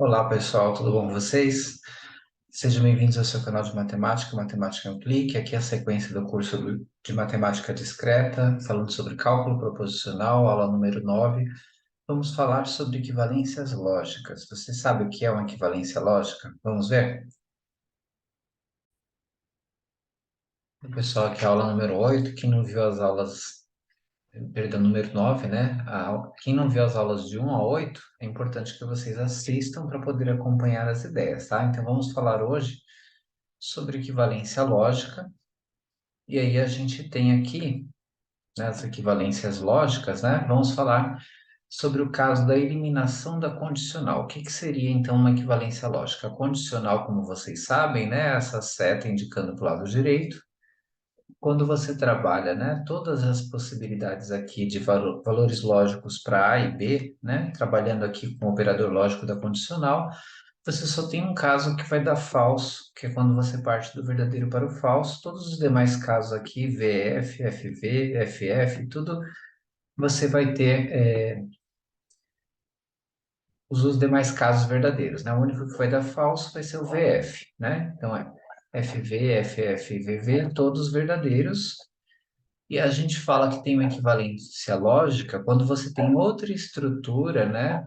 Olá pessoal, tudo bom com vocês? Sejam bem-vindos ao seu canal de matemática, Matemática em um Clique. Aqui é a sequência do curso de Matemática Discreta, falando sobre cálculo proposicional, aula número 9. Vamos falar sobre equivalências lógicas. Você sabe o que é uma equivalência lógica? Vamos ver? Pessoal, aqui é a aula número 8. Quem não viu as aulas, perdão, número 9, né? Quem não viu as aulas de 1 a 8, é importante que vocês assistam para poder acompanhar as ideias, tá? Então vamos falar hoje sobre equivalência lógica, e aí a gente tem aqui, né, as equivalências lógicas, né? Vamos falar sobre o caso da eliminação da condicional. O que que seria então uma equivalência lógica? A condicional, como vocês sabem, né, essa seta indicando para o lado direito. Quando você trabalha, né, todas as possibilidades aqui de valores lógicos para A e B, né, trabalhando aqui com o operador lógico da condicional, você só tem um caso que vai dar falso, que é quando você parte do verdadeiro para o falso. Todos os demais casos aqui, VF, FV, FF, tudo, você vai ter os demais casos verdadeiros, né? O único que vai dar falso vai ser o VF, né? Então é FV, FF e VV, todos verdadeiros. E a gente fala que tem uma equivalência lógica quando você tem outra estrutura, né?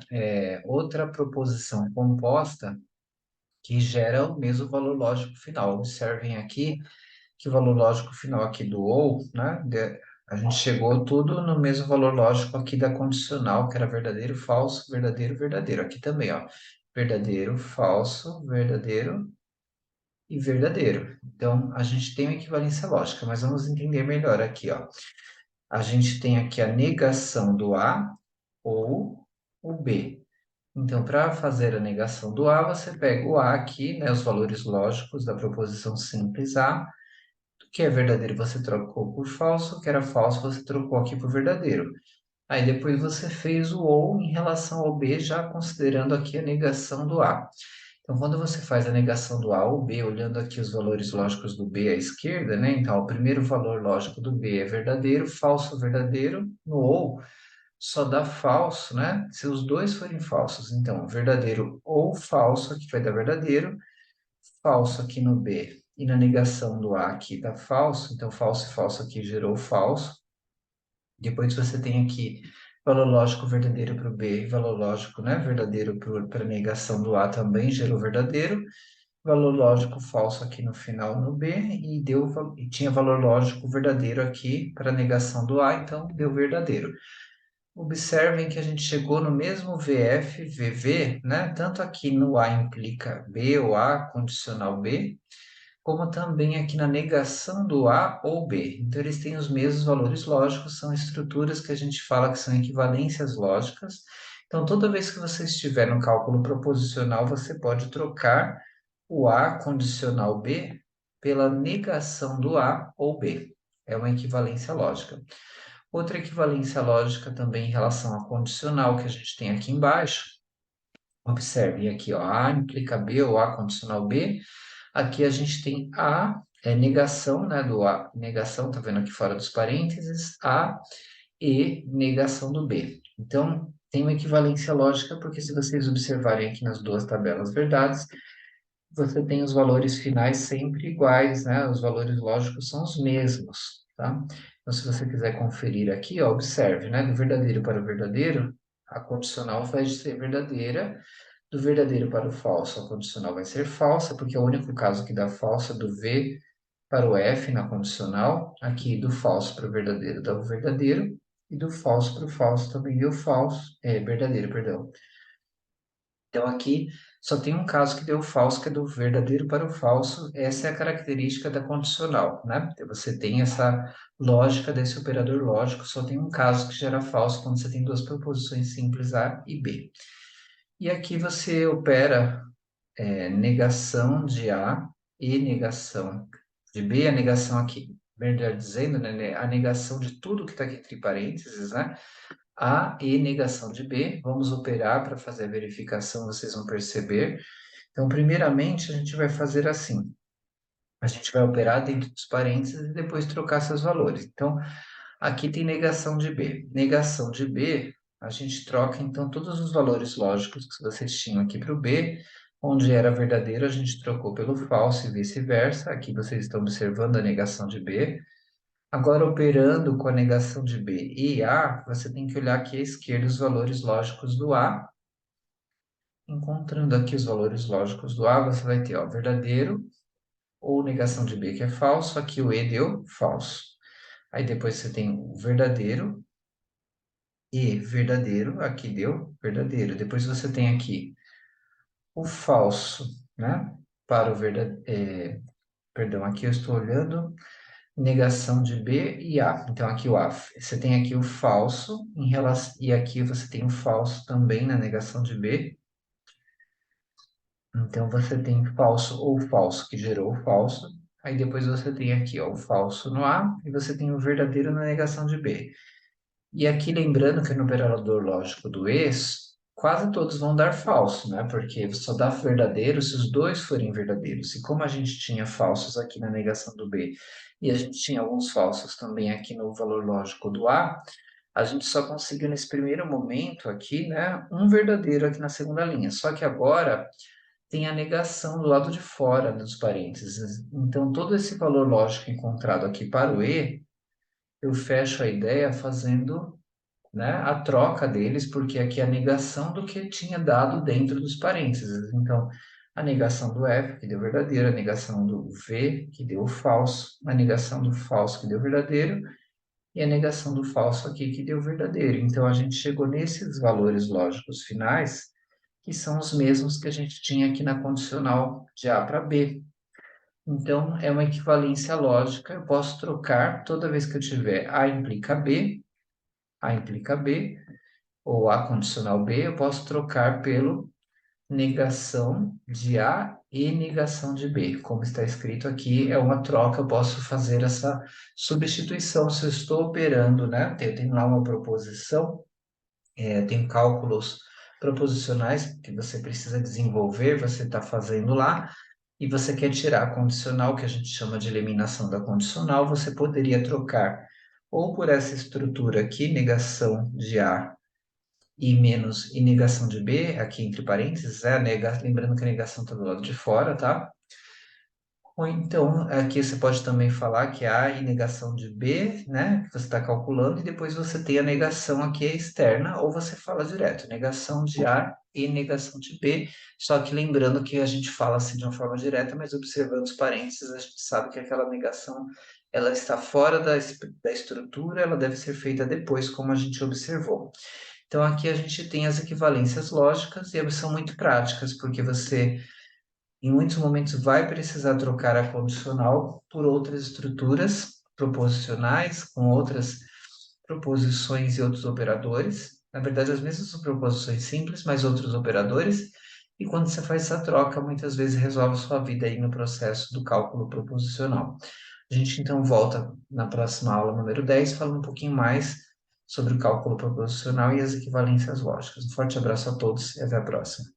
Outra proposição composta que gera o mesmo valor lógico final. Observem aqui que o valor lógico final aqui do ou, né? A gente chegou tudo no mesmo valor lógico aqui da condicional, que era verdadeiro, falso, verdadeiro, verdadeiro. Aqui também, ó. Verdadeiro, falso, verdadeiro e verdadeiro. Então, a gente tem uma equivalência lógica, mas vamos entender melhor aqui, ó. A gente tem aqui a negação do A ou o B. Então, para fazer a negação do A, você pega o A aqui, né, os valores lógicos da proposição simples A, o que é verdadeiro você trocou por falso, o que era falso você trocou aqui por verdadeiro. Aí depois você fez o ou em relação ao B, já considerando aqui a negação do A. Então, quando você faz a negação do A ou B, olhando aqui os valores lógicos do B à esquerda, né? Então, o primeiro valor lógico do B é verdadeiro, falso, verdadeiro. No ou, só dá falso, né? Se os dois forem falsos. Então, verdadeiro ou falso aqui vai dar verdadeiro, falso aqui no B e na negação do A aqui dá falso. Então, falso e falso aqui gerou falso. Depois você tem aqui valor lógico verdadeiro para o B e valor lógico, né, verdadeiro para a negação do A também gerou verdadeiro. Valor lógico falso aqui no final no B e tinha valor lógico verdadeiro aqui para a negação do A, então deu verdadeiro. Observem que a gente chegou no mesmo VF, VV, né? Tanto aqui no A implica B ou A condicional B, como também aqui na negação do A ou B. Então, eles têm os mesmos valores lógicos, são estruturas que a gente fala que são equivalências lógicas. Então, toda vez que você estiver no cálculo proposicional, você pode trocar o A condicional B pela negação do A ou B. É uma equivalência lógica. Outra equivalência lógica também em relação à condicional que a gente tem aqui embaixo. Observe aqui, ó, A implica B ou A condicional B. Aqui a gente tem A, negação, né, do A, negação, tá vendo aqui fora dos parênteses, A e negação do B. Então, tem uma equivalência lógica, porque se vocês observarem aqui nas duas tabelas verdades, você tem os valores finais sempre iguais, né? Os valores lógicos são os mesmos, tá? Então, se você quiser conferir aqui, ó, observe, né? Do verdadeiro para o verdadeiro, a condicional vai ser verdadeira. Do verdadeiro para o falso, a condicional vai ser falsa, porque é o único caso que dá falsa do V para o F na condicional. Aqui, do falso para o verdadeiro dá o verdadeiro. E do falso para o falso também deu falso, verdadeiro, perdão. Então, aqui só tem um caso que deu falso, que é do verdadeiro para o falso. Essa é a característica da condicional, né? Então, você tem essa lógica desse operador lógico, só tem um caso que gera falso quando você tem duas proposições simples A e B. E aqui você opera negação de A e negação de B, a negação aqui, melhor dizendo, né, a negação de tudo que está aqui entre parênteses, né? A e negação de B. Vamos operar para fazer a verificação, vocês vão perceber. Então, primeiramente, a gente vai fazer assim. A gente vai operar dentro dos parênteses e depois trocar seus valores. Então, aqui tem negação de B. Negação de B, A gente troca, então, todos os valores lógicos que vocês tinham aqui para o B, onde era verdadeiro, a gente trocou pelo falso e vice-versa. Aqui vocês estão observando a negação de B. Agora, operando com a negação de B e A, você tem que olhar aqui à esquerda os valores lógicos do A. Encontrando aqui os valores lógicos do A, você vai ter, ó, verdadeiro ou negação de B, que é falso. Aqui o E deu falso. Aí depois você tem o verdadeiro e verdadeiro. Aqui deu verdadeiro. Depois você tem aqui o falso, né? Para o verdadeiro. Perdão, aqui eu estou olhando negação de B e A. Então, aqui o A. Você tem aqui o falso em relação, e aqui você tem o falso também na negação de B. Então, você tem falso ou falso que gerou o falso. Aí depois você tem aqui, ó, o falso no A e você tem o verdadeiro na negação de B. E aqui lembrando que no operador lógico do ex, quase todos vão dar falso, né? Porque só dá verdadeiro se os dois forem verdadeiros. E como a gente tinha falsos aqui na negação do B e a gente tinha alguns falsos também aqui no valor lógico do a gente só conseguiu nesse primeiro momento aqui, né, um verdadeiro aqui na segunda linha. Só que agora tem a negação do lado de fora dos parênteses. Então, todo esse valor lógico encontrado aqui para o E, eu fecho a ideia fazendo, né, a troca deles, porque aqui é a negação do que tinha dado dentro dos parênteses. Então, a negação do F, que deu verdadeiro, a negação do V, que deu falso, a negação do falso, que deu verdadeiro, e a negação do falso aqui, que deu verdadeiro. Então, a gente chegou nesses valores lógicos finais, que são os mesmos que a gente tinha aqui na condicional de A para B. Então, é uma equivalência lógica, eu posso trocar toda vez que eu tiver A implica B, ou A condicional B, eu posso trocar pelo negação de A e negação de B. Como está escrito aqui, é uma troca, eu posso fazer essa substituição se eu estou operando, né? Eu tenho lá uma proposição, tem cálculos proposicionais que você precisa desenvolver, você está fazendo lá, e você quer tirar a condicional, que a gente chama de eliminação da condicional, você poderia trocar ou por essa estrutura aqui, negação de A e menos e negação de B, aqui entre parênteses, lembrando que a negação está do lado de fora, tá? Ou então, aqui você pode também falar que A e negação de B, né, que você está calculando, e depois você tem a negação aqui externa, ou você fala direto, negação de A e negação de B, só que lembrando que a gente fala assim de uma forma direta, mas observando os parênteses, a gente sabe que aquela negação, ela está fora da estrutura, ela deve ser feita depois, como a gente observou. Então, aqui a gente tem as equivalências lógicas, e elas são muito práticas, porque você em muitos momentos vai precisar trocar a condicional por outras estruturas proposicionais, com outras proposições e outros operadores. Na verdade, as mesmas proposições simples, mas outros operadores. E quando você faz essa troca, muitas vezes resolve sua vida aí no processo do cálculo proposicional. A gente então volta na próxima aula número 10, falando um pouquinho mais sobre o cálculo proposicional e as equivalências lógicas. Um forte abraço a todos e até a próxima.